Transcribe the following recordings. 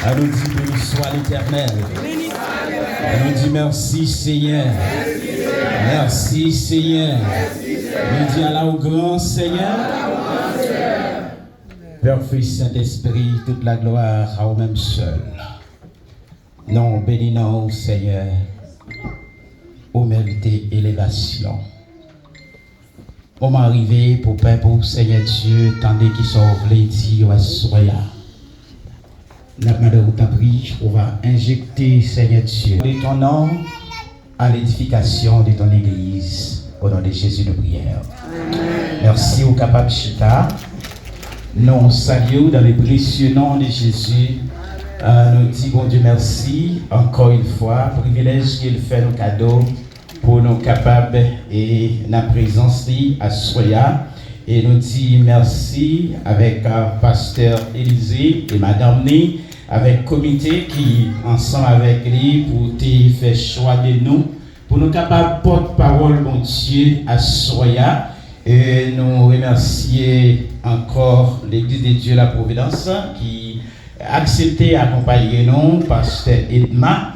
Elle nous dit béni soit l'Éternel. Elle nous dit merci Seigneur. Merci Seigneur. Nous dit Allah au grand Seigneur. Père, Fils, Saint-Esprit, toute la gloire à vous-même seul. Non, bénis nous Seigneur. Au mérité élévation. On arrivé pour Père, pour Seigneur Dieu, tandis qu'il sauve les dieux à soya. La madame t'en prie, on va injecter, Seigneur Dieu, de ton nom à l'édification de ton église. Au nom de Jésus de prière. Merci au capable Chita. Nous saluons dans le précieux nom de Jésus. Nous disons, bon Dieu, merci encore une fois. Privilège qu'il fait nos cadeaux pour nous capables et la présence à Soya. Et nous disons merci avec pasteur Élisée et madame Ni, avec le comité qui, ensemble avec lui, pour te faire choix de nous, pour nous capables porte-parole, bon Dieu, à Soya. Et nous remercier encore l'Église de Dieu, la Providence, qui a accepté d'accompagner nous, pasteur Edma.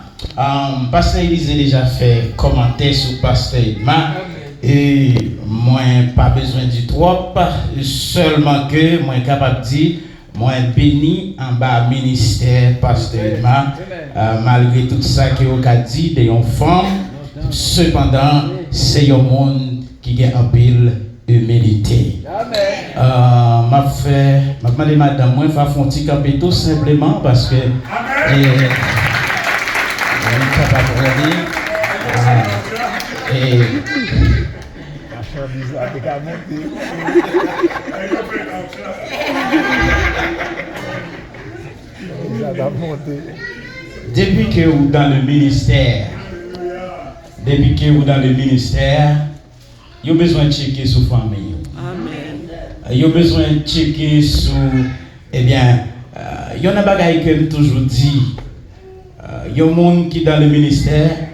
Pasteur Élisée a déjà fait commenter sur pasteur Edma. Et moi, pas besoin du trop, seulement que moi, capable de dire, moi, béni en bas ministère, pasteur Edma, malgré tout ça que vous avez dit, des enfants, cependant, c'est un monde qui a un pile humilité. M'a demandé madame, moi, faire un petit campé tout simplement parce que. Et depuis que vous dans le ministère, vous avez besoin de checker sur la famille. Vous avez besoin de checker sur, eh bien, il y a des choses que je toujours dit. Il y a des gens qui dans le ministère, il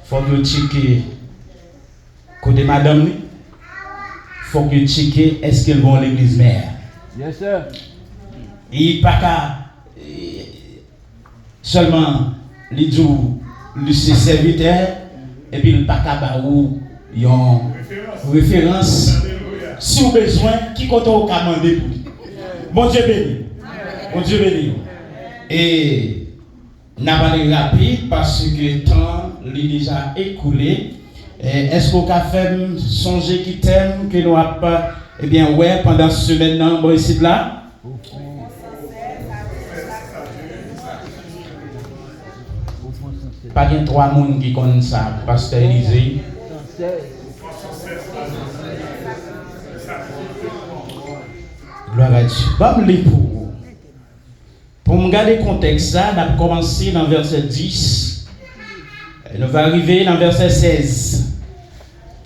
faut que checker côté madame, il faut que checker est-ce qu'elles vont à l'église mère. Yes, sir. Et pas qu'à seulement les jours, le serviteur, et puis le pas qu'à où il y a une référence. Si vous avez besoin, qui compte au commandé pour lui. Bon Dieu béni. Bon Dieu béni. Et n'a pas de rapide parce que le temps est déjà écoulé. Est-ce qu'on a fait songer qui t'aime, que nous n'avons pas, eh bien, ouais, pendant ce semaine, bon, ici là? Pas bien 3 personnes qui connaissent ça, pasteur Élisée. Gloire à Dieu. Bon, les pour me garder le contexte, ça, on a commencé dans le verset 10. Et nous va arriver dans le verset 16.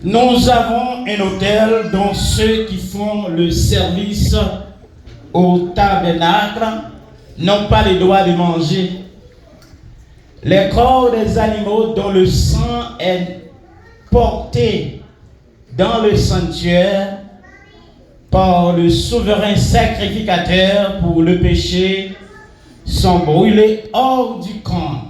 Nous avons un hôtel dont ceux qui font le service au tabernacle n'ont pas le droit de manger. Les corps des animaux dont le sang est porté dans le sanctuaire par le souverain sacrificateur pour le péché sont brûlés hors du camp.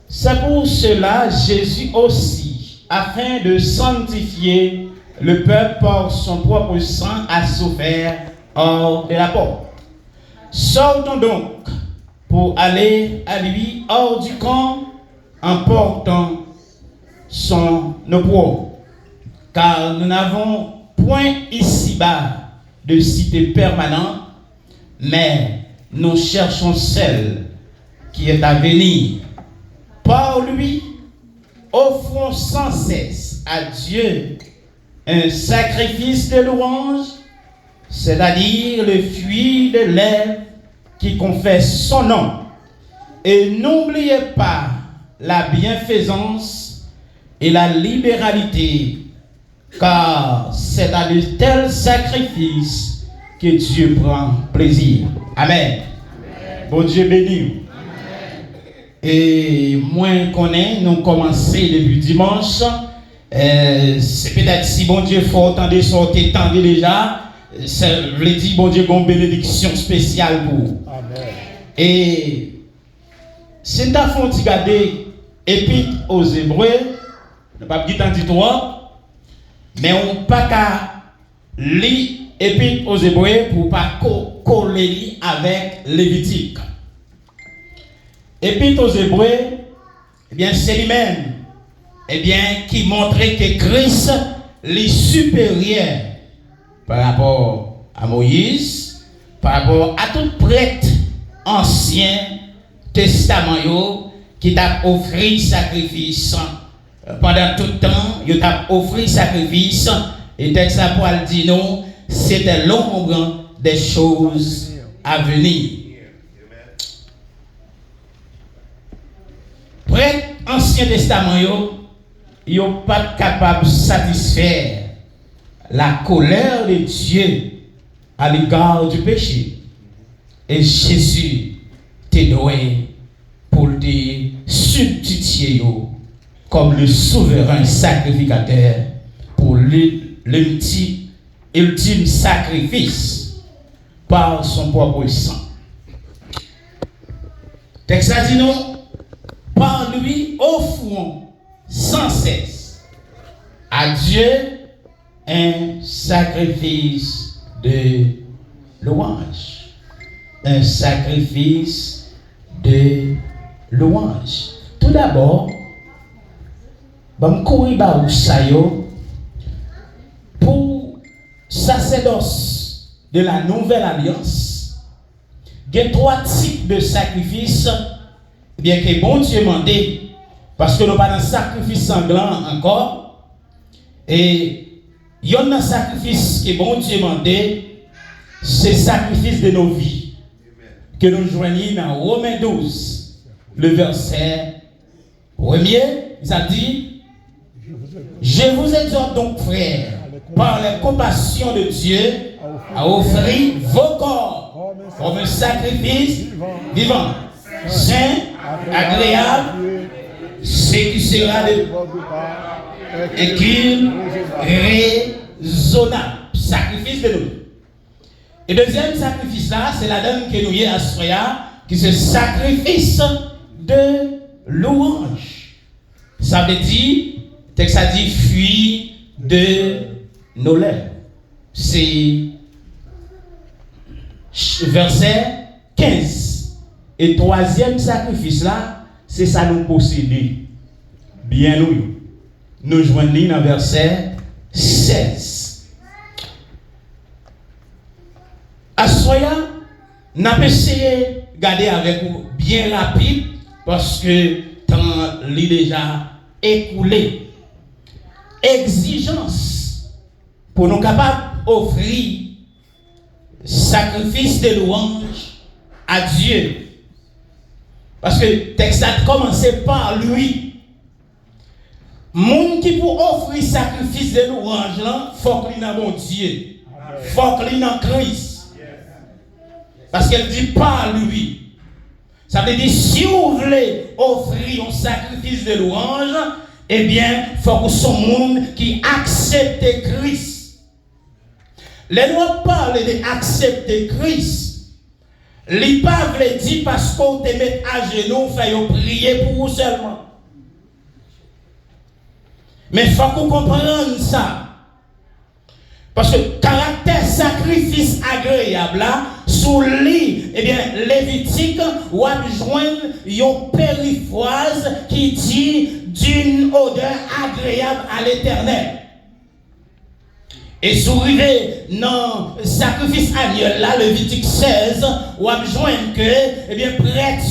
C'est pour cela Jésus aussi, afin de sanctifier le peuple par son propre sang, a souffert hors de la porte. Sortons donc pour aller à lui hors du camp en portant nos poids, car nous n'avons point ici-bas de cité permanente, mais nous cherchons celle qui est à venir. Par lui, offrons sans cesse à Dieu un sacrifice de louange, c'est-à-dire le fruit de lèvres qui confesse son nom. Et n'oubliez pas la bienfaisance et la libéralité, car c'est à de tels sacrifices que Dieu prend plaisir. Amen. Bon Dieu béni. Et moins qu'on est, nous commençons depuis dimanche. C'est peut-être si bon Dieu faut entendre sortir tendre déjà. Ça veut dire bon Dieu une bénédiction spéciale pour vous. Et si tu as regarder Épître aux Hébreux, ne pas dire tant toi, mais on pas qu'à lire Épître aux Hébreux pour pas coller avec Lévitique. Épître aux Hébreux, eh bien c'est lui-même, eh bien qui montrait que Christ est supérieur par rapport à Moïse, par rapport à tout prêtre ancien testament qui t'a offert sacrifice pendant tout le temps, il t'a offert sacrifice et texte à poil dit non, c'était l'ombre des choses à venir. Prêtre ancien testament ils sont pas capables de satisfaire la colère de Dieu à l'égard du péché. Et Jésus t'est doué pour te substituer comme le souverain sacrificateur pour l'ultime sacrifice par son propre sang. Texte dit non, par lui offrons sans cesse à Dieu un sacrifice de louange. Un sacrifice de louange. Tout d'abord, pour sacerdoce de la nouvelle alliance, il y a 3 types de sacrifices bien que bon Dieu mandé, parce que nous pas dans sacrifice sanglant encore, et il y a un sacrifice que bon Dieu mandé, c'est sacrifice de nos vies, que nous joignons dans Romains 12, le verset 1er, ça dit, je vous exhorte donc frères, par la compassion de Dieu, à offrir vos corps comme un sacrifice vivant, saint, agréable, ce qui sera raisonnable. Sacrifice de nous. Et deuxième sacrifice là, c'est la donne que nous y à Soya, qui c'est sacrifice de louange. Ça veut dire, texte ça dit, fuis de nos lèvres. C'est verset 15. Et troisième sacrifice là, c'est ça nous posséder. Bien nous joignons dans verset 16. À Soya, n'a pas essayé de garder avec vous bien rapide parce que temps est déjà écoulé. Exigence pour nous capables d'offrir sacrifice de louange à Dieu. Parce que le texte a commencé par lui. Moun qui pour offrir sacrifice de louange, il faut qu'il y ait un bon Dieu. Il faut qu'il y ait un Christ. Parce qu'elle dit par lui. Ça veut dire si vous voulez offrir un sacrifice de louange, eh bien, il faut que ce monde qui accepte Christ. Les lois parlent d'accepter Christ. Les pas veulent dire parce qu'on te met à genoux, fait prier pour vous seulement. Mais il faut qu'on comprenne ça. Parce que caractère sacrifice agréable là, sous lit, eh bien, Lévitique, ou à joindre une périphase qui dit d'une odeur agréable à l'Éternel. Et sourivé dans le sacrifice annuel là, Lévitique 16, ou à joindre que, eh bien, prêtre,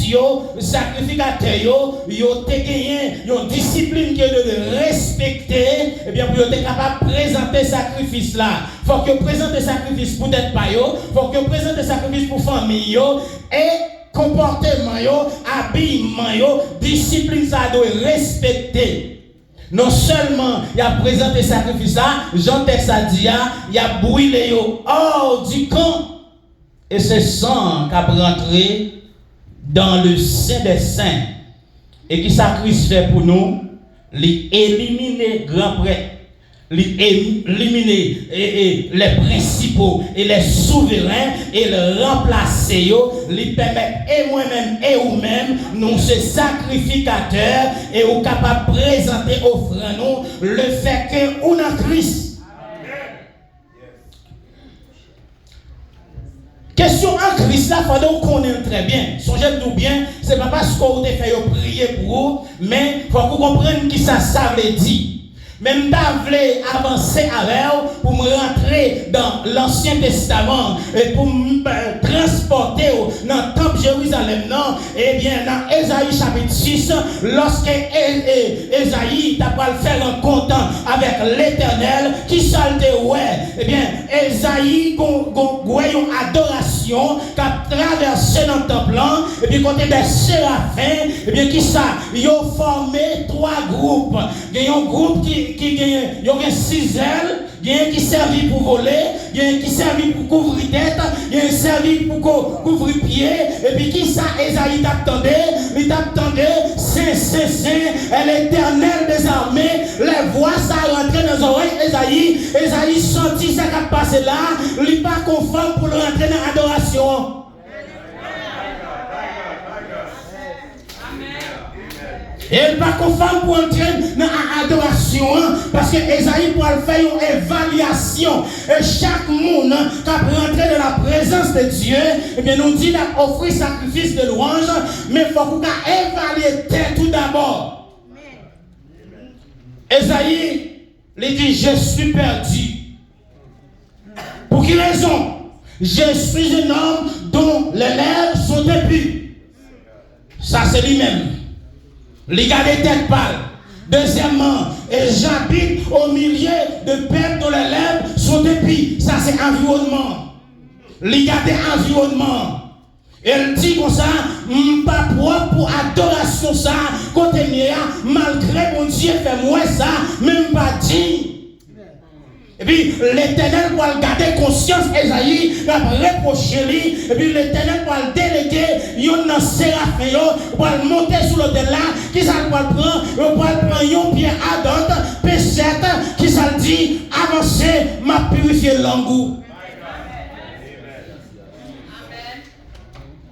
sacrificateur, yo te gagné, une discipline que de respecter, eh bien, pour être capable de présenter sacrifice là. Faut que présente sacrifice pour être pas yo, faut que présente sacrifice pour famille yo, et comportement yo, habillement yo, discipline ça doit respecter. Non seulement il a présenté sacrifice là, Jean texte a dit, il a brûlé hors du camp. Et c'est sang qui a rentré dans le Saint des Saints. Et qui sacrifice fait pour nous, l'éliminer grand prêtre, éliminer les principaux et les souverains et le remplacer, lui permettre et moi-même et vous-même, nous ces sacrificateurs et vous capables de présenter offrant nous le fait que nous en Christ. Question en Christ là, pendant qu'on est très bien. Songez-vous bien, c'est pas parce qu'on te fait prier pour vous, mais il faut que vous compreniez qui ça veut dire. Même pas voulais avancer avec vous pour me rentrer dans l'Ancien Testament et pour me transporter dans le temple Jérusalem. Non, eh bien, dans Ésaïe chapitre 6, lorsque Ésaïe t'a pas le faire un compte avec l'Éternel, qui salte ouais, eh bien, Ésaïe a une adoration qui a traversé dans le temple, et puis côté des séraphins, eh bien, qui ça, ils ont formé 3 groupes. Il y a un groupe qui a 6 ailes, il y a un qui servit pour voler, il y a un qui servit pour couvrir tête, il y a un qui servit pour couvrir pied, et puis qui ça, Ésaïe t'attendait, il t'attendait, c'est l'Éternel des armées, les voix ça rentrait dans les oreilles, Ésaïe sentit ça qui a passé là, il n'est pas conforme pour le rentrer dans l'adoration. Et elle pas conforme pour entrer dans l'adoration, parce que Esaïe pour faire une évaluation. Et chaque monde qui a rentré dans la présence de Dieu, eh bien nous dit d'offrir sacrifice de louange, mais il faut qu'on évalue tout d'abord. Esaïe, il dit, je suis perdu. Pour quelle raison? Je suis un homme dont les lèvres sont impues. Ça c'est lui-même. Les gars des têtes pâles. Deuxièmement, j'habite au milieu de peuples dont les lèvres sont épis. Ça, c'est environnement. Les gars des environnements. Elle dit comme ça, pas propre pour adoration ça, côté malgré mon Dieu fait moi ça, même pas digne. Et puis l'Éternel va le garder conscience, Esaïe va reprocher lui, et puis l'Éternel va le déléguer, il y a un séraphin, va le monter sur l'autel là, qui ça va le prendre, il va le prendre un pied à d'autres, P7, qui ça le dit, avancez, m'a purifié l'angou.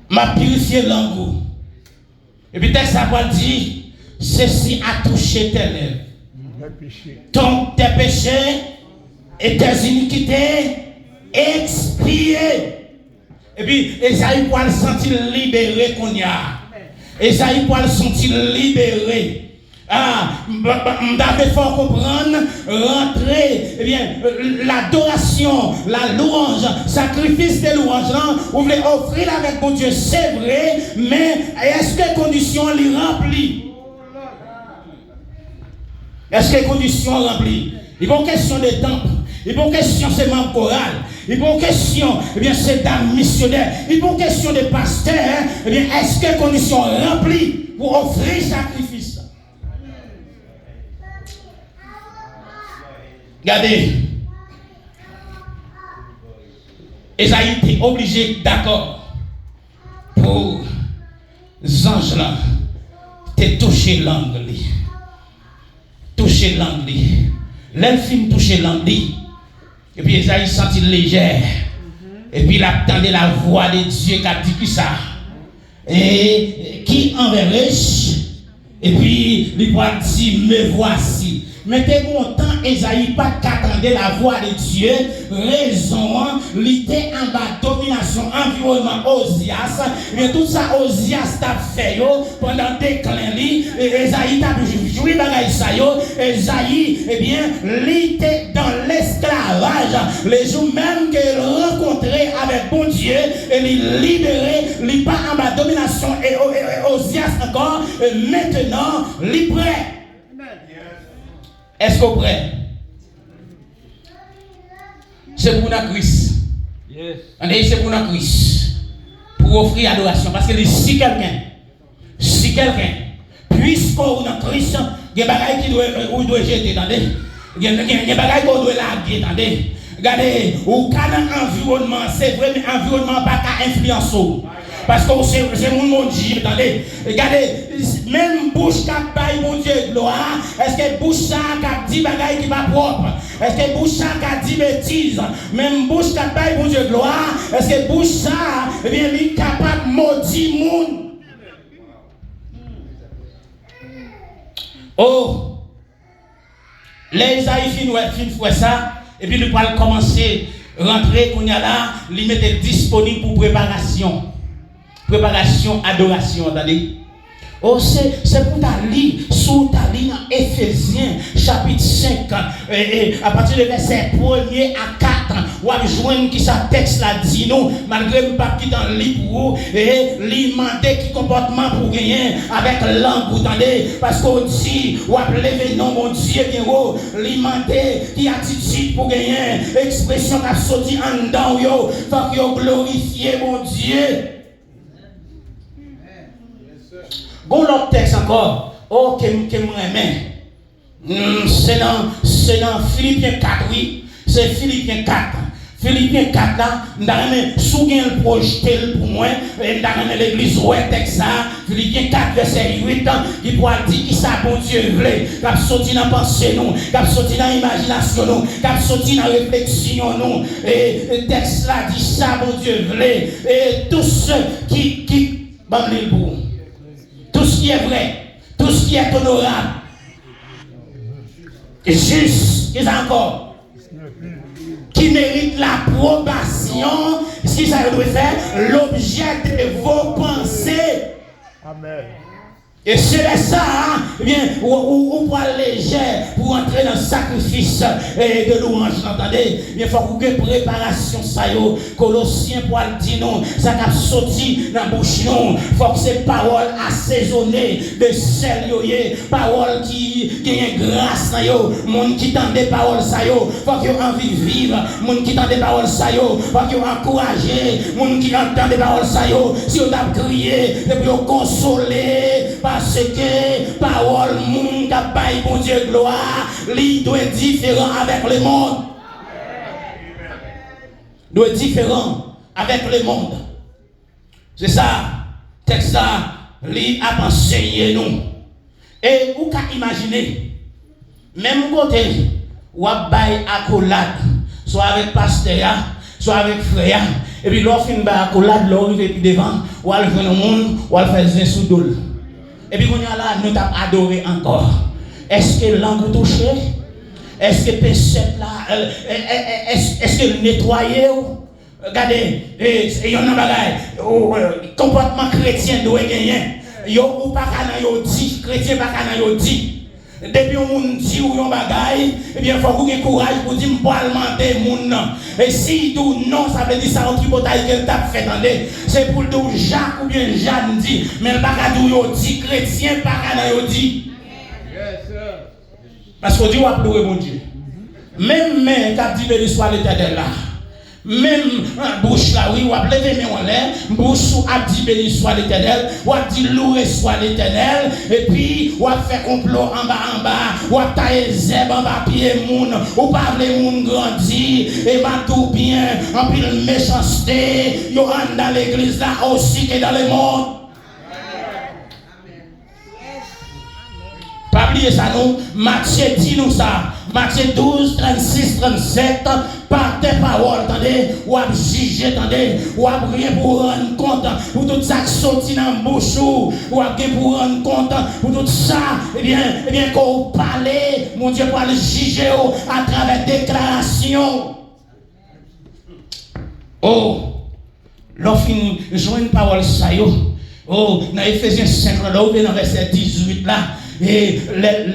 M'a purifié l'angou. Et puis texte ça va dire, ceci a touché tes lèvres. Tes péchés et tes iniquités expiées. Et puis, Esaïe pour le sentir libéré qu'on y a. Esaïe pour le sentir libéré. Ah, m'avait fort comprendre, rentrer, eh bien, l'adoration, la louange, sacrifice de louange, vous voulez offrir avec mon Dieu, c'est vrai, mais est-ce que les conditions les remplissent? Est-ce que les conditions remplies? Il y a une question de temple. Il y a une question de membres choral. Il y a une question, eh bien, c'est d'un missionnaire. Il y a une question de pasteur. Eh bien, est-ce que les conditions remplies pour offrir sacrifice? Regardez. Esaïe était obligé d'accord pour les anges là te toucher l'angle. Toucher l'angle. L'elfine toucher l'angle. Et puis Esaïe sentit légère. Et puis il attendait la voix de Dieu qui a dit que ça. Et qui enverrai-je? Et puis il va dire, me voici. Mettez mon temps, Esaïe, pas qu'attendre la voix de Dieu, raison, l'idée en bas, domination, environnement, Osias, mais tout ça, Osias t'a fait pendant déclin, Esaïe t'a joué bagaille ça, Esaïe, eh bien, l'idée dans l'esclavage, les jours même qu'il rencontrait avec bon Dieu, et il libéré, il pas en bas, domination, et Osias encore, et maintenant, il prêt. Est-ce qu'on prêt? C'est pour la Christ. Yes. C'est pour la Christ. Pour offrir adoration. Parce que si quelqu'un, puisqu'on est en Christ, il y a des choses qui doivent jeter, attendez. Il y a des choses qui doivent larguer, attendez. Regardez, au cas d'un environnement, c'est vrai, mais l'environnement n'a pas qu'à influencer. Parce que c'est mon Dieu, attendez. Regardez, même bouche qui baille mon Dieu gloire, est-ce que bouche ça qui dit bagaille qui va propre? Est-ce que bouche ça qui dit bêtise? Même bouche qui baille mon Dieu gloire, est-ce que bouche ça, eh bien, il est capable de maudire monde? Oh, les Isaïe fin ça, et puis il va commencer à rentrer, qu'on y a là, il mettait disponible pour préparation. Préparation, adoration, attendez. Oh, c'est pour ta lire, sous ta lire dans Éphésiens, chapitre 5, à partir du verset 1er à 4, ou à joindre qui sa texte là dit nous, malgré le papier dans le livre pour vous, et l'imandé qui comportement pour gagner avec langue, vous entendez, parce qu'on dit, ou à lever non, mon Dieu, bien haut, l'imandé qui attitude pour gagner, expression qui a sorti en dedans, yo, faut que glorifier mon Dieu. Bon, l'autre texte encore, oh, que m'aime. C'est dans Philippiens 4, oui. C'est Philippiens 4. Philippiens 4 là, nous souviens le projeté pour moi, dans l'église ouais texte ça, Philippiens 4 verset 8, qui pourra dire qui ça bon Dieu voulait, qui a sorti dans pensée nous, qui a sorti dans imagination nous, qui a sorti dans réflexion nous, et le texte là dit ça bon Dieu voulait, et tous ceux qui bon le pour tout ce qui est vrai, tout ce qui est honorable, juste, qu'est-ce encore, qui mérite l'approbation, si ça doit faire l'objet de vos pensées. Amen. Et c'est ça, hein, eh bien, on va léger pour entrer dans le sacrifice de louange, entendez? Il faut que préparation ça yo, Colossiens pour le dire non, ça a sorti dans la bouche non, faut que ces paroles assaisonnées de sel yo, paroles qui gagnent grâce na yo, monde qui tend des paroles ça yo, faut que envie de vivre, monde qui tend des paroles ça yo, faut que encourager, monde qui entend des paroles ça yo, si on a crié, et puis on consoler. Parce que parole monde qui baille bon Dieu gloire, lui doit être différent avec le monde. Doit être différent avec le monde. C'est ça, texte ça, lui a enseigné nous. Et vous pouvez imaginer, même côté, ou a baille accolade, soit avec pasteur, soit avec frère, et puis l'offre une baille accolade, l'offre et puis devant, ou à le faire le monde, ou à le faire un sous-dol. Et puis, quand on a là, nous t'avons adoré encore. Est-ce que langue touchée? Est-ce que péché là? Est-ce que nettoyer? Regardez, il y a un bagage. Comportement chrétien doit gagner. Yo ou pas kana yo dit, chrétien pas kana yo dit. Depuis on dit ou yon bagay, eh bien faut qu'on ait courage pour dire m'pa demander moun nan. Et si tout non, ça veut dire ça en tripotaille qu'elle t'a fait attendez. C'est pour le Jacques ou bien Jeanne dit, mais le bagay yo dit chrétien pas kana yo dit. Parce qu'on dit ou appeler mon Dieu. Même mais qu'a dit béni soit l'Éternel là. Même bouche là, oui, ou a levé mais on l'air, bouche ou a dit béni soit l'Éternel, ou a dit loué soit l'Éternel, et puis ou a fait complot en bas, ou a taillé zèbre en bas pied moun, ou parle moun grandi, et va tout bien, en pile méchanceté, yo rentre dans l'église là aussi que dans le monde. Pas oublier ça nous, Matthieu dit nous ça. Matthieu 12, 36, 37, par tes paroles, attendez, ou à juger, attendez, ou à rien pour rendre compte, pour tout ça qui sortit dans la bouche, ou à rien pour rendre compte, pour tout ça, eh bien, qu'on parle, mon Dieu, pour le juger à travers déclaration. Oh, l'offre, je vois une parole, ça y est. Oh, dans Éphésiens 5, là, dans le verset 18, là, et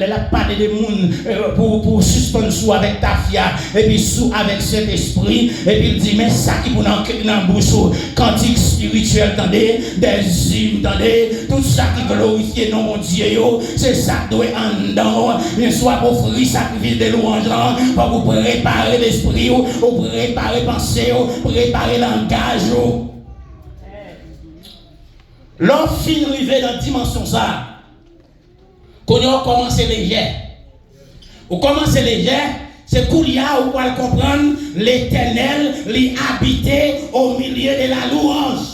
la parole de monde pour suspendre sous avec ta fia et puis sous avec cet esprit et puis il dit mais ça qui vous dans bouche cantique spirituel attendez des hymnes attendez tout ça qui glorifie non mon Dieu c'est ça qui doit en dedans bien soit pour offrir sacrifice de louange pour vous préparer l'esprit pour préparer pensée préparer langage l'homme fin arrivé dans dimension ça. Quand on commence léger, on commence léger, c'est pour y a ou pour comprendre l'Éternel, l'y habiter au milieu de la louange.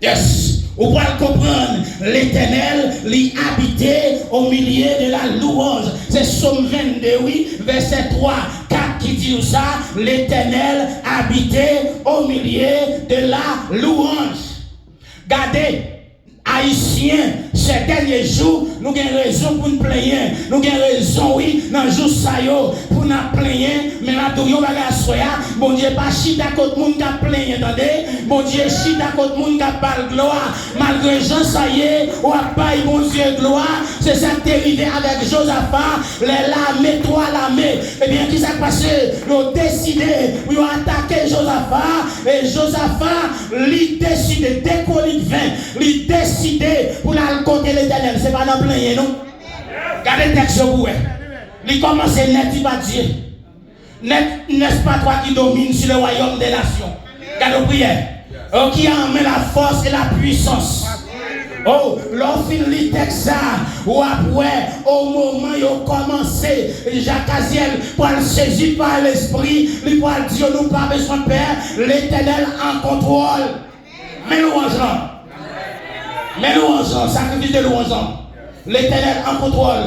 Yes. Vous pouvez comprendre, l'Éternel l'y habitait au milieu de la louange. C'est Psaume 22, oui, verset 3, 4 qui dit ça. L'Éternel habitait au milieu de la louange. Regardez, Haïtiens, ces derniers jours, nous avons raison pour nous plaindre. Nous avons raison, oui, dans le jour ça pour nous plaindre. Mais là, nous avons bon Dieu, pas chita contre monde qui a plaigné, attendez. Bon Dieu, chita contre monde qui a parlé gloire. Malgré Jean, ça y est, ou a pas bon Dieu gloire. C'est ça qui est arrivé avec Josaphat. Les l'armée, toi l'armée. Eh bien, qui s'est passé? Ils ont décidé, ils ont attaqué Josaphat. Et Josaphat, lui décidé, dès qu'on lui vint, lui décidé pour aller côté l'Éternel. C'est pas dans plein, non? Regardez le texte pour vous. Il commence net, il va dire. N'est-ce pas toi qui domine sur le royaume des nations? Regardez la prière. Oh, qui a amené la force et la puissance. Oh, l'offre lit texte ou après, au moment où il a commencé, Jacques Aziel, pour le saisir par l'esprit, il pour dire nous pas besoin de père, l'Éternel en contrôle. Mais louangeons. Mais louangeons, sacrifice de louangeons. L'Éternel en contrôle.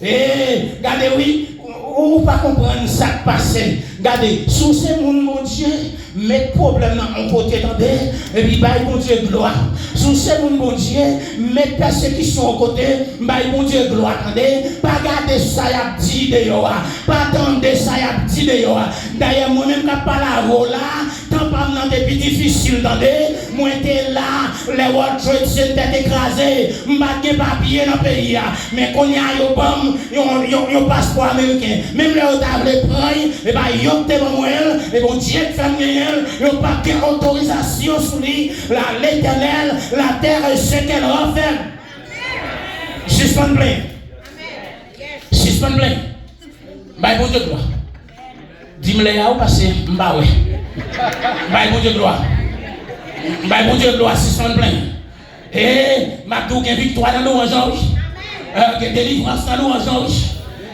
Et regardez, oui, on ne peut pas comprendre ça qui passe. Regardez, sous ces mondes, mon Dieu, mes problèmes en côté, attendez, et puis, bah, mon Dieu, gloire. Sous ces mondes, mon Dieu, mes persécutions en côté, bah, mon Dieu, gloire, attendez. Pas garder ça, y a dit de yo, pas attendre ça, y a dit de yo. D'ailleurs, moi-même, quand pas la rola, tant pas dans des pays difficiles, attendez, moi, j'étais là, les World Trade Center écrasés, m'bagué papier dans le pays, mais qu'on y a yo bam, yo passeport américain, même les autres les prendre, et bah, yo te bon et bon Dieu fait miel, yo pas de autorisation sur lui, l'Éternel, la terre et ce qu'elle renferme. Suspend plein. Suspend plein. Bah, bon Dieu gloire. Dis-moi les gars, ou passer, bah ouais. Bah, bon Dieu gloire. Bah, bon Dieu gloire, suspend plein. Et, ma tout, il y a victoire dans l'eau en janvier. Il y a délivrance dans l'eau en janvier.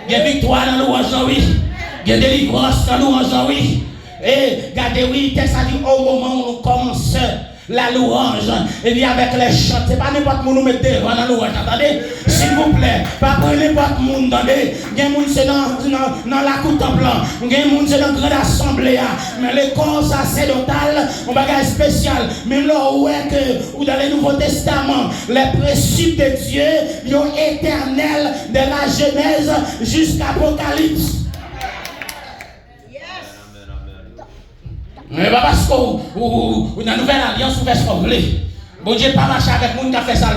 Il y a victoire dans l'eau en janvier. Il y a délivrance dans l'eau en janvier. Et, regardez, oui, texte a dit au moment où nous commençons la louange, et bien avec les chants, c'est pas n'importe qui nous met devant la louange, attendez, s'il vous plaît, pas pour n'importe qui, attendez, il y a des gens c'est dans la cour blanc, il y a des gens c'est dans la grande assemblée, mais les corps sacerdotales, on bagage spécial, même là où est que, ou dans le Nouveau Testament, les principes de Dieu, ils sont éternels de la Genèse jusqu'à l'Apocalypse. Mais pas parce que dans la nouvelle alliance, vous faites ce que vous voulez. Bon Dieu, pas marcher avec les gens qui a fait ça.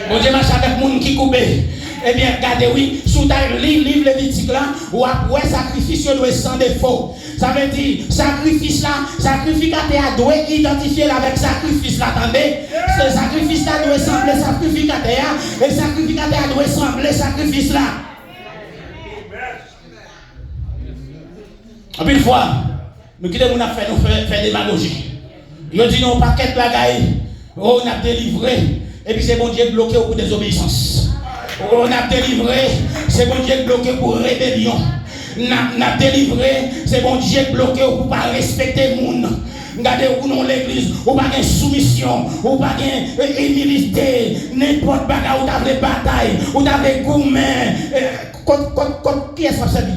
Bon Dieu, marcher avec les gens qui coupent. Eh bien, regardez, oui, sous le livre Lévitique là, ou après sacrifice doit sans défaut. Ça veut dire, sacrifice là, sacrificateur doit identifier avec sacrifice là, attendez. Ce sacrifice là doit sembler sacrificateur, et sacrificateur doit sembler sacrifice là. Une fois, nous quittons mon affaire, nous faisons démagogie. Nous disons un paquet de bagailles, on a délivré, et puis c'est bon Dieu bloqué pour désobéissance. On a délivré, c'est bon Dieu bloqué pour rébellion. On a délivré, c'est bon Dieu bloqué pour ne pas respecter le monde. Regardez où non l'église, ou pas de soumission, ou pas de humilité, n'importe quoi, où t'as des batailles, où t'as des gourmets. Qui est-ce qui a servi?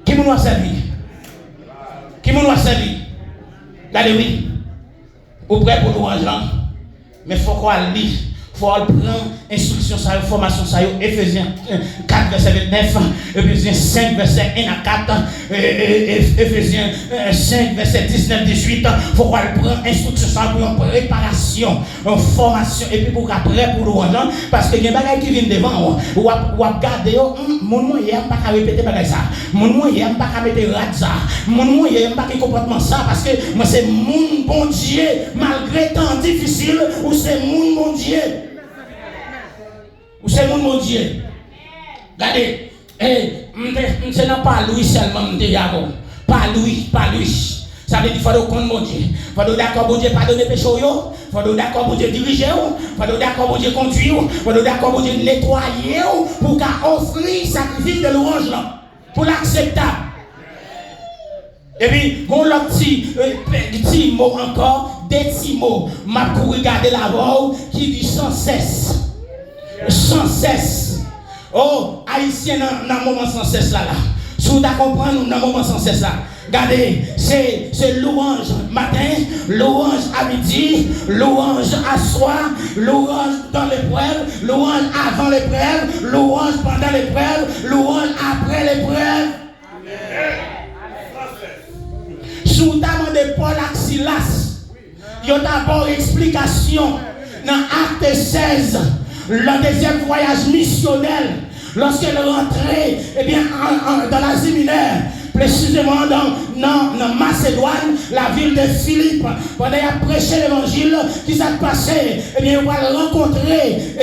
Qui nous a servi? Qui nous a servi? Regardez, oui. Ou prêt pour nous ranger? Mais il faut qu'on lise. Il faut prendre instruction, formation, Ephésiens 4, verset 29, Ephésiens 5, verset 1 à 4, Ephésiens 5, verset 19, 18. Il faut qu'on prenne instruction pour une préparation, une formation, et puis pour après pour nous parce que il y a des choses qui viennent devant, ou regarder, mon moyen, je ne pas répéter ça, mon moyen, je ne pas mettre ça, mon moyen, je ne pas comportement ça, parce que moi c'est mon bon Dieu, malgré tant difficile, ou c'est mon bon Dieu. Ou c'est mon Dieu. Regardez, c'est pas lui seulement, pas lui. Ça veut dire qu'il faut qu'on mon Dieu. Il faut d'accord pour Dieu pardonner péché. Il faut d'accord pour Dieu diriger. Il faut d'accord pour Dieu conduire. Il faut d'accord pour Dieu nettoyer. Pour offrir sacrifice de louange pour l'acceptable. Et puis, mon petit mot encore, des petits mots, m'a pour regarder la voix qui dit sans cesse. Sans cesse. Oh, haïtien dans le moment sans cesse là. Si vous comprenez dans le moment sans cesse là. Regardez, c'est louange matin, louange à midi, louange à soir, louange dans l'épreuve, louange avant l'épreuve, louange pendant l'épreuve, louange après l'épreuve. Sous demandé Paul et Silas, il y a d'abord explication dans Acte 16, le deuxième voyage missionnel, lorsqu'elle rentrait dans l'Asie mineure. Précisément dans Macédoine, la ville de Philippe, pendant qu'il a prêché l'évangile, qui s'est passé, on va le rencontrer,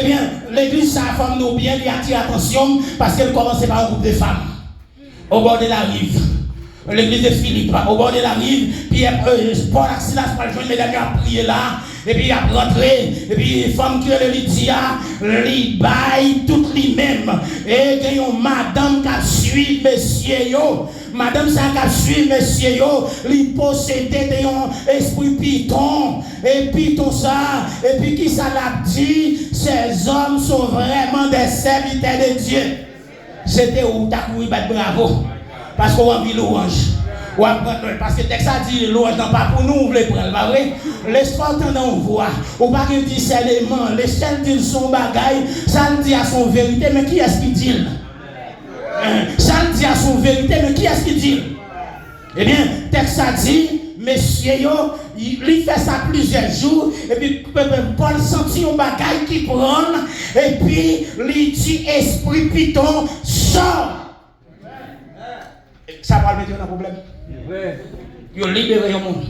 l'église, sa femme nous bien, lui attire l'attention, parce qu'elle commençait par un groupe de femmes, au bord de la rive. L'église de Philippe, au bord de la rive, puis Paul et Silas, par exemple, mesdames, a prié là, et puis il a rentré, et puis les femmes qui ont le Lydia, les baillent toutes les mêmes, et il y a une madame qui a suivi monsieur yo. Madame ça qui a suivi monsieur yo, il possédait un esprit python, et python ça, et puis qui ça l'a dit, ces hommes sont vraiment des serviteurs de Dieu. C'était où t'as couru battre bravo, parce qu'on a envie louange. Parce que texte a dit louange non pas pour nous, on veut prendre, pas vrai? L'espoir tendant voix, ou pas qu'il dit seulement, les seuls disent son bagaille, ça le dit à son vérité, mais qui est-ce qui dit? Ça le dit à son vérité, mais qui est-ce qui dit? Eh bien, texte a dit, monsieur yo, il fait ça plusieurs jours, et puis Paul sentit un bagaille qui prend, et puis il dit esprit python, sort. Ça va mettre un problème. Il a libéré le monde.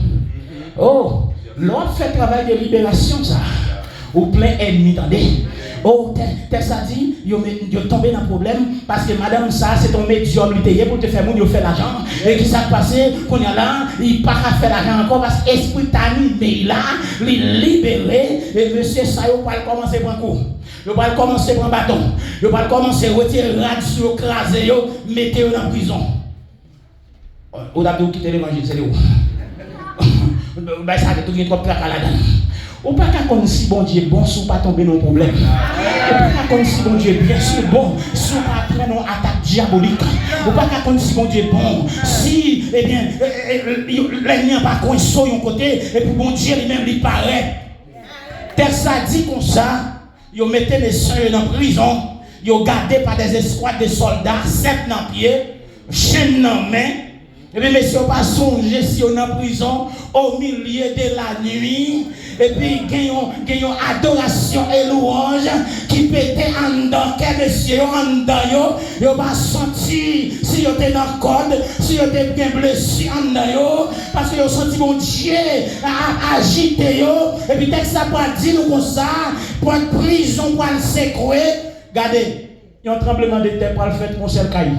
Oh, l'autre fait travail de libération, ça. Ou plein ennemi, attendez. Oh, t'es ça dit, il est tombé dans le problème parce que madame, ça, c'est ton médium, il est pour te faire, il fait l'argent. Et qui s'est passé, qu'on y a là, il n'a pas faire l'argent encore parce que l'esprit animé là, il est libéré. Et monsieur, ça, il va commencer à prendre coup. Il va commencer à prendre bâton. Il va commencer à retirer radio, craser, mettre dans la prison. Ou d'abord quitter l'évangile, c'est où? Ben ça a tout trop plaque à la dame. Ou pas qu'à connaître si bon Dieu bon, si vous pas tomber dans le problème. Ou pas qu'à connaître si bon Dieu bien sûr bon, si vous pas prendre une attaque diabolique. Ou pas qu'à connaître si bon Dieu bon, si eh bien l'ennemi n'a pas connu sur un côté et puis bon Dieu lui-même lui paraît. Tel ça dit comme ça, ils mettaient les sœurs dans la prison, ils gardé par des escouades de soldats, 7 dans pied, chaîne dans main. Et bien, messieurs, pas songer si on est en prison au milieu de la nuit. Et puis, il y a une adoration et louange qui pétait en dedans. Que messieurs, en dedans, ils n'ont pas senti si ils étaient dans le code, si ils étaient bien blessés en dedans. Parce qu'ils ont senti mon Dieu agiter. Et puis, dès que ça va dire nous comme ça, pour une prison, pour le secouer, regardez, il y a un tremblement de terre pour le faire pour le caillou.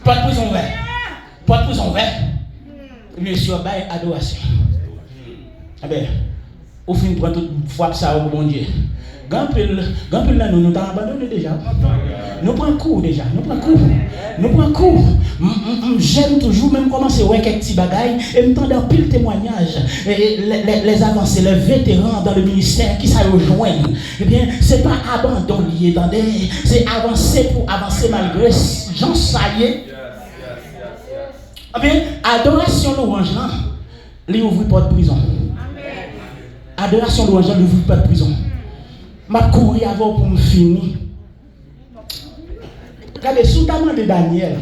Pas de prison ouverte. Pas de prison ouverte. Monsieur, bail adoration. Ah ben, au fin de toute fois que ça au bon Dieu. Grand pile là nous t'avons abandonné déjà. Nous prenons coup déjà. Nous prenons coup. J'aime toujours même commencer à voir quelques petits bagailles et me tendre pile témoignage. Les avancées, les vétérans dans le ministère qui s'en rejoignent. Eh bien, c'est pas abandon lié dans des, c'est avancer pour avancer malgré Jean Saillé. Eh bien, adoration louange là, lui ouvre pas de prison. Adoration louange là, lui ouvre pas de prison. M'a couru avant pour me finir. Regardez, sous ta main de Daniel.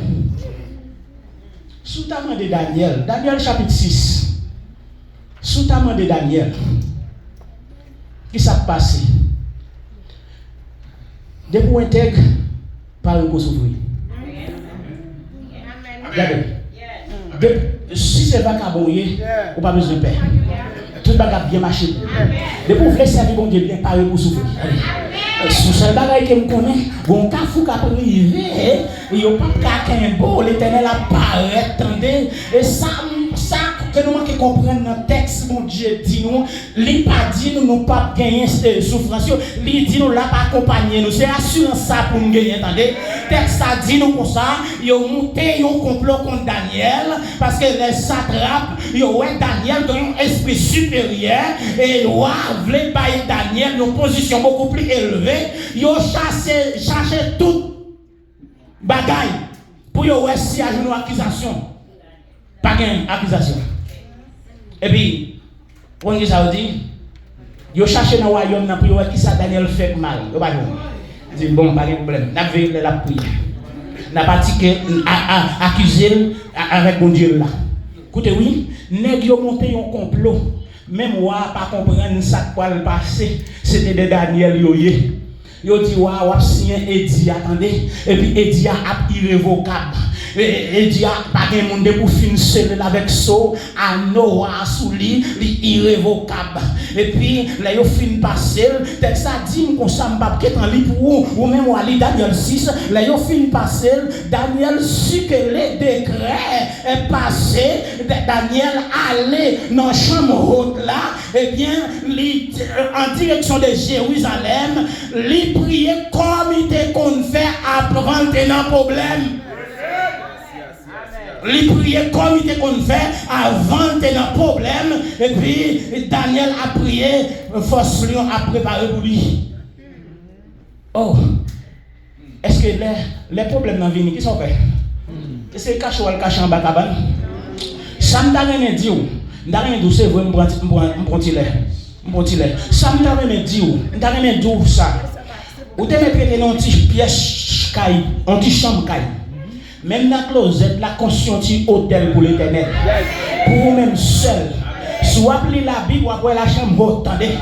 Sous ta main de Daniel. Daniel chapitre 6. Sous ta main de Daniel. Qui s'est passé? Depuis qu'on intègre, par le s'ouvrir. Regardez. Si c'est vagabond, on n'a pas besoin de paix. Tout le monde bien marché. Depuis que vous voulez servir bon Dieu bien, parler pour souffrir. Si c'est le bagage que vous connaissez, bon, quand vous arrivez, il n'y a pas qu'un beau, l'éternel apparaît, attendez, et ça que nous manquons comprendre dans le texte, mon Dieu dit nous, il pas dit nous pas gagner souffrance, il dit nous là pas accompagner nous, c'est assurance ça pour nous gagner, attendez. Texte ça dit nous comme ça, ils ont monté un complot contre Daniel, parce que les satrapes, ils ont Daniel dans un esprit supérieur, et ils voulaient bailler Daniel dans une position beaucoup plus élevée, ils ont cherché tout bagaille pour yo si à une accusation pas gain accusation et puis on dit ça dit yo chercher dans royaume pour yo qui ça Daniel fait mal yo pas dit bon pas de problème n'a veille la prière n'a pas dit que accuser avec bon Dieu là écoutez oui nèg yo monté un complot même moi pas comprendre ça quoi le passé c'était de Daniel yoyé. Yo dit wa signé Edia attendez et puis Edia a irrévocable Edia pas de monde pour fin seul avec so à Noah sous lui irrévocable et puis là yo fin passer texte ça dit comme ça m'pa qu'être en livre ou même ali Daniel 6 là yo fin passer Daniel su que les décrets est passé Daniel allait dans chambre haute là et bien en direction de Jérusalem prier comme il était qu'on fait avant un problème. Il priait comme il était qu'on fait avant un problème. Et puis Daniel a prié, Force Lion a préparé pour lui. Oh, est-ce que les problèmes dans la vie, qui sont faits? C'est caché ou le caché en bas de la cabane? Ça me donne dit, c'est vrai, ça me dit, ça. Ou te mettez dans une petite pièce caille, une petite chambre caille. Même dans la closet, la conscience hôtel pour l'éternel. Pour vous-même seul. Soit appelez la Bible ou après la chambre haute, attendez.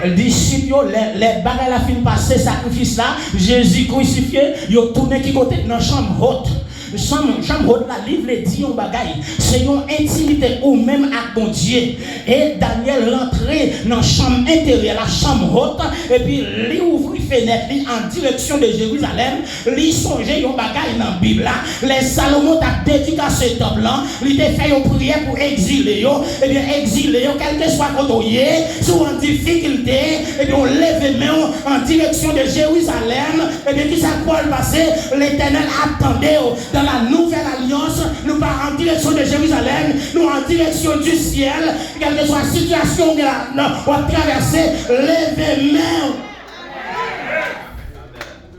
Les disciples, les bagages la fin passé, sacrifice là, Jésus crucifié, ils ont tourné qui côté dans la chambre haute. Chambre haute la livre les dit on bagaille c'est une intimité ou même avec bon Dieu et Daniel rentrait dans la chambre intérieure la chambre haute et puis lui ouvrit fenêtre en direction de Jérusalem lui songeait un bagaille dans la Bible là les Salomon t'a dédicacé ce blanc lui t'a fait une prière pour exiler yo et bien exiler yo quel que soit côté sur en difficulté et bien on lève main en direction de Jérusalem et bien qui ça quoi le passé l'Éternel attendait dans la nouvelle alliance, nous partons en direction de Jérusalem, nous en direction du ciel, quelle que soit la situation que nous avons traversée, levez main.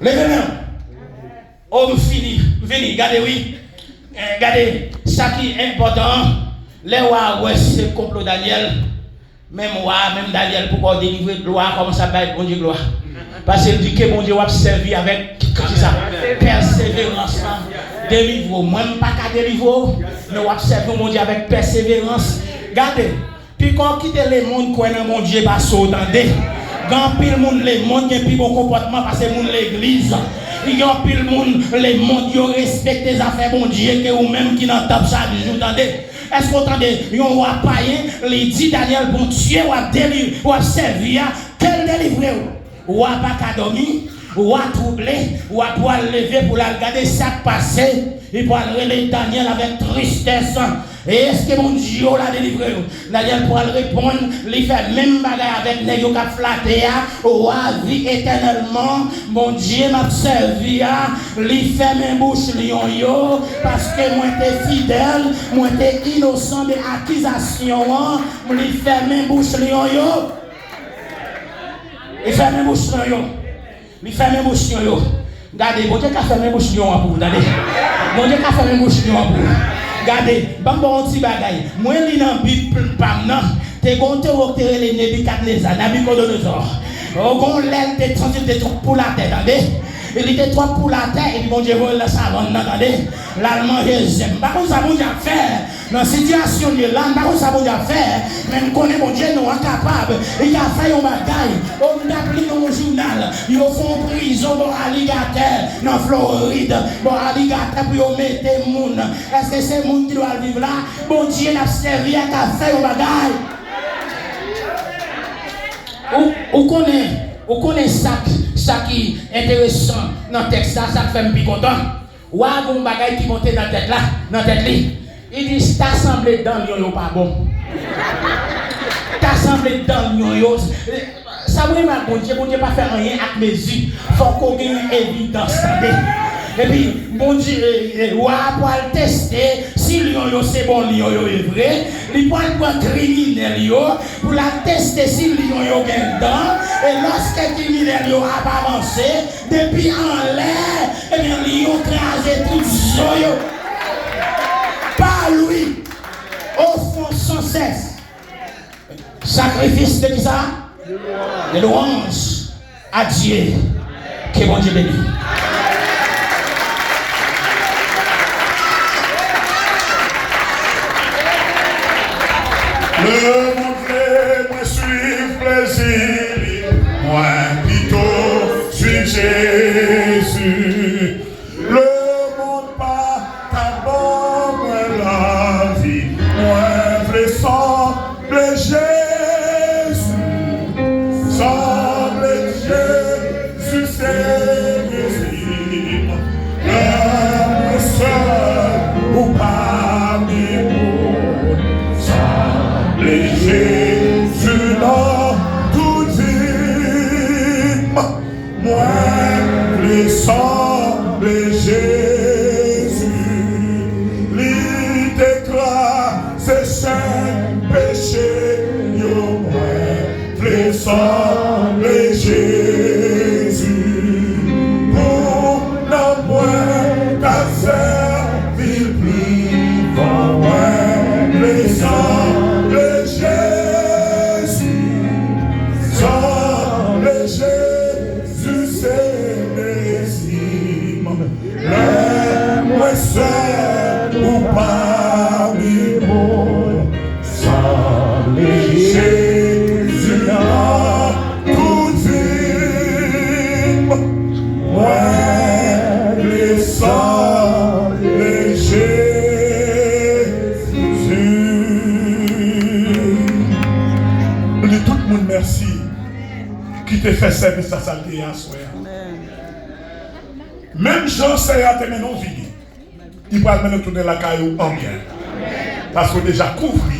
Levez main. Homme fini, venez, regardez, oui. Regardez, ça qui est important, les rois, ouais, c'est le complot Daniel. Même roi, même Daniel, pour délivrer de loi, comme ça va être bon Dieu gloire. Parce qu'il dit que bon Dieu va servir avec ça, persévérance. Délivre, moi pas qu'à délivrer, mais on observe mon Dieu avec persévérance. Regardez, puis quand quitte le monde, quoi dans mon Dieu, pas s'entendez. Quand pile monde, le monde qui a plus bon comportement, parce que monde l'église. Il y a pile monde, le monde qui respecte les affaires bon Dieu, que ou même qui n'en tape chaque jour, attendez. Est-ce que vous entendez, il y a un païen, il dit Daniel, bon Dieu, ou a délivré, ou a servi, quel délivré, ou a pas qu'à dormir. Ou à troubler, ou à pouvoir lever pour la regarder ça passer, et pour aller Daniel avec tristesse. Et est-ce que mon Dieu l'a délivré? Daniel pourra répondre, il fait même bagarre avec les gens qui ont flatté, ou à vie éternellement, mon Dieu m'a servi, il fait mes bouches lion, parce que moi j'étais fidèle, moi j'étais innocent de l'accusation, il fait mes bouches lion, il fait mes bouches lion. Il fait mes bouches yo. Regardez, bon Dieu qui a fait mes bouches yo pour vous. Regardez. Bon Dieu qui a fait mes bouches yo pour vous. Regardez, bon petit bagaille. Moi li nan Bible pam nan, te gonte octere les Nebukadnezar, Nabucodonosor. On l'aile te transit de trucs pour la tête, regardez. Il était trop pour la terre et puis bon Dieu vole la savane, attendez. L'allemand j'aime. Par contre ça bon Dieu faire. Dans cette situation là, par contre ça bon Dieu faire. Même connaît bon Dieu non incapable. Il a fait un bagaille. On a pris dans le journal. Ils font prison pour alligator dans Floride. Bon alligator pour mettre monde. Est-ce que c'est monde qui doit vivre là? Bon Dieu n'a servi à faire un bagaille. Ou connaît ça qui est intéressant dans le texte, ça fait un peu content. Ou a un bagaille qui monte dans la tête là, dans la tête là. Il dit, t'assembler dans l'yon pas bon. T'assembler dans l'yon. Ça veut dire, bon Dieu pas faire rien avec mes yeux. Faut qu'on ait une évidence. Et puis, bon Dieu, on va tester si l'yon c'est bon, l'yon est vrai. Il va prendre criminel pour la tester si l'yon est dedans. Et lorsque le criminel a avancé, depuis en l'air, et bien l'yon crase tout ça. Pas lui, au fond sans cesse. Sacrifice de qui ça? De louange à Dieu. Que bon Dieu bénisse. Le monde moi suivre plaisir, moi plutôt suivre Jésus. Le monde pas ta bonne moi la vie, moi vrai semble Jésus, semble Jésus c'est Jésus. Le seul ou parmi nous. Jésus dans toute vie, moi le sang de Jésus, lui déclare ses saints péchés, moi le sang de Jésus, pour non moins ta servir plus fort, moi le sang. Seul ou parmi nous, semble Jésus dans toute vie. Moi, le sang de Jésus. Je dis tout le monde merci qui te fait service à sa vie en soi. Même Jean c'est à te mener nos vies. Il va maintenant tourner la caillou en bien. Parce que déjà couvrir